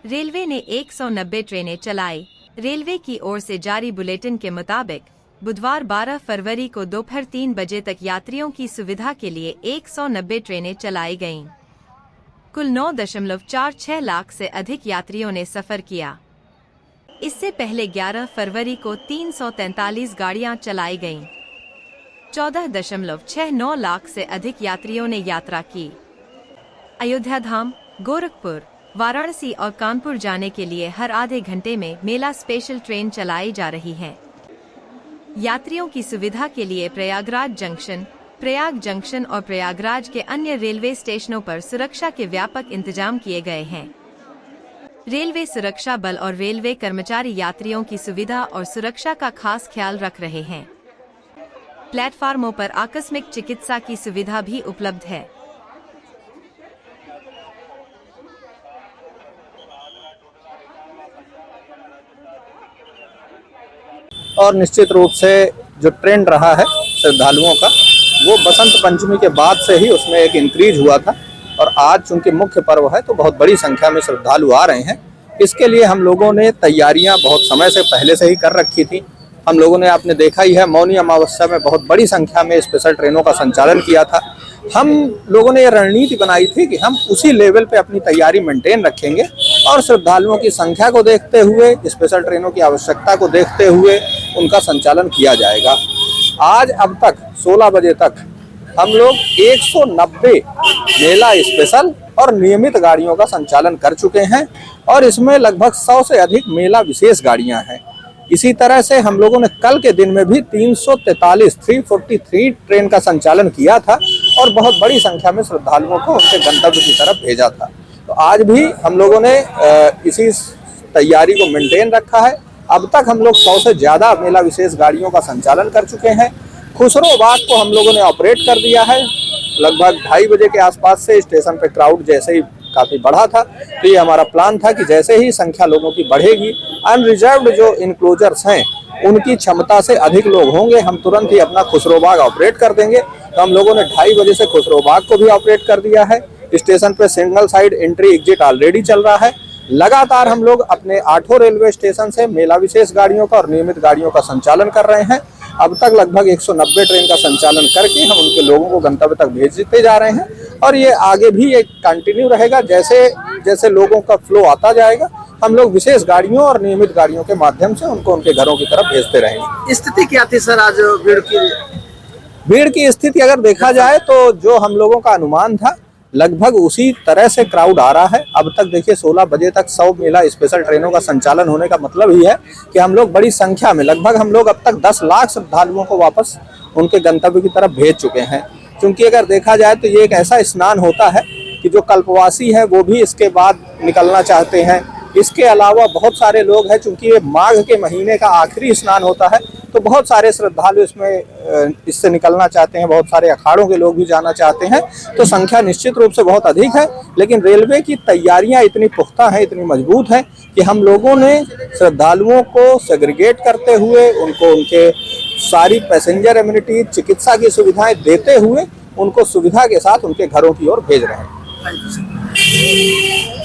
Railway ने 190 ट्रेनें चलाई। रेलवे की ओर से जारी बुलेटिन के मुताबिक बुधवार 12 फरवरी को दोपहर 3 बजे तक यात्रियों की सुविधा के लिए 190 ट्रेनें चलाई गईं। कुल 9.46 लाख से अधिक यात्रियों ने सफर किया। इससे पहले 11 फरवरी को 343 गाड़ियां चलाई गईं। 14.69 लाख से अधिक यात्रियों ने यात्रा की। अयोध्या धाम, गोरखपुर, वाराणसी और कानपुर जाने के लिए हर आधे घंटे में मेला स्पेशल ट्रेन चलाई जा रही है। यात्रियों की सुविधा के लिए प्रयागराज जंक्शन और प्रयागराज के अन्य रेलवे स्टेशनों पर सुरक्षा के व्यापक इंतजाम किए गए हैं। रेलवे सुरक्षा बल और रेलवे कर्मचारी यात्रियों की सुविधा और सुरक्षा का खास ख्याल रख रहे हैं। प्लेटफार्मों पर आकस्मिक चिकित्सा की सुविधा भी उपलब्ध है। और निश्चित रूप से जो ट्रेंड रहा है श्रद्धालुओं का, वो बसंत पंचमी के बाद से ही उसमें एक इंक्रीज हुआ था। और आज चूंकि मुख्य पर्व है तो बहुत बड़ी संख्या में श्रद्धालु आ रहे हैं। इसके लिए हम लोगों ने तैयारियां बहुत समय से पहले से ही कर रखी थी। हम लोगों ने, आपने देखा ही है, मौनी अमावस्या में बहुत बड़ी संख्या में स्पेशल ट्रेनों का संचालन किया था। हम लोगों ने ये रणनीति बनाई थी कि हम उसी लेवल पे अपनी तैयारी मेंटेन रखेंगे और श्रद्धालुओं की संख्या को देखते हुए, स्पेशल ट्रेनों की आवश्यकता को देखते हुए उनका संचालन किया जाएगा। आज अब तक 16 बजे तक हम लोग 190 मेला स्पेशल और नियमित गाड़ियों का संचालन कर चुके हैं और इसमें लगभग 100 से अधिक मेला विशेष गाड़ियां हैं। इसी तरह से हम लोगों ने कल के दिन में भी 343 ट्रेन का संचालन किया था और बहुत बड़ी संख्या में श्रद्धालुओं को उनके गंतव्य की तरफ भेजा था। तो आज भी हम लोगों ने इसी तैयारी को मेंटेन रखा है। अब तक हम लोग 100 से ज़्यादा मेला विशेष गाड़ियों का संचालन कर चुके हैं। खुसरोबाग को हम लोगों ने ऑपरेट कर दिया है। लगभग 2:30 बजे के आसपास से स्टेशन पे क्राउड जैसे ही काफ़ी बढ़ा था, तो ये हमारा प्लान था कि जैसे ही संख्या लोगों की बढ़ेगी, अनरिजर्व्ड जो इनक्लोजर्स हैं उनकी क्षमता से अधिक लोग होंगे, हम तुरंत ही अपना खुसरोबाग ऑपरेट कर देंगे। तो हम लोगों ने 2:30 बजे से खुसरोबाग को भी ऑपरेट कर दिया है। स्टेशन पे single side entry exit already चल रहा है। लगातार हम लोग अपने 8 रेलवे स्टेशन से मेला विशेष गाड़ियों का और नियमित गाड़ियों का संचालन कर रहे हैं। अब तक लगभग 190 ट्रेन का संचालन करके हम उनके लोगों को गंतव्य तक भेजते जा रहे हैं और ये आगे भी एक कंटिन्यू रहेगा। जैसे जैसे लोगों का फ्लो आता जाएगा, हम लोग विशेष गाड़ियों और नियमित गाड़ियों के माध्यम से उनको उनके घरों की तरफ भेजते रहेंगे। स्थिति क्या थी सर आज भीड़ की स्थिति अगर देखा जाए तो जो हम लोगों का अनुमान था लगभग उसी तरह से क्राउड आ रहा है। अब तक देखिए 16 बजे तक 100 मेला स्पेशल ट्रेनों का संचालन होने का मतलब ही है कि हम लोग बड़ी संख्या में, लगभग हम लोग अब तक 10 लाख श्रद्धालुओं को वापस उनके गंतव्य की तरफ भेज चुके हैं। क्योंकि अगर देखा जाए तो ये एक ऐसा स्नान होता है कि जो कल्पवासी हैं वो भी इसके बाद निकलना चाहते हैं। इसके अलावा बहुत सारे लोग हैं, चूंकि ये माघ के महीने का आखिरी स्नान होता है तो बहुत सारे श्रद्धालु इससे निकलना चाहते हैं। बहुत सारे अखाड़ों के लोग भी जाना चाहते हैं। तो संख्या निश्चित रूप से बहुत अधिक है, लेकिन रेलवे की तैयारियां इतनी पुख्ता हैं, इतनी मजबूत हैं कि हम लोगों ने श्रद्धालुओं को सेग्रीगेट करते हुए उनको उनके सारी पैसेंजर एमिनिटी, चिकित्सा की सुविधाएं देते हुए उनको सुविधा के साथ उनके घरों की ओर भेज रहे हैं।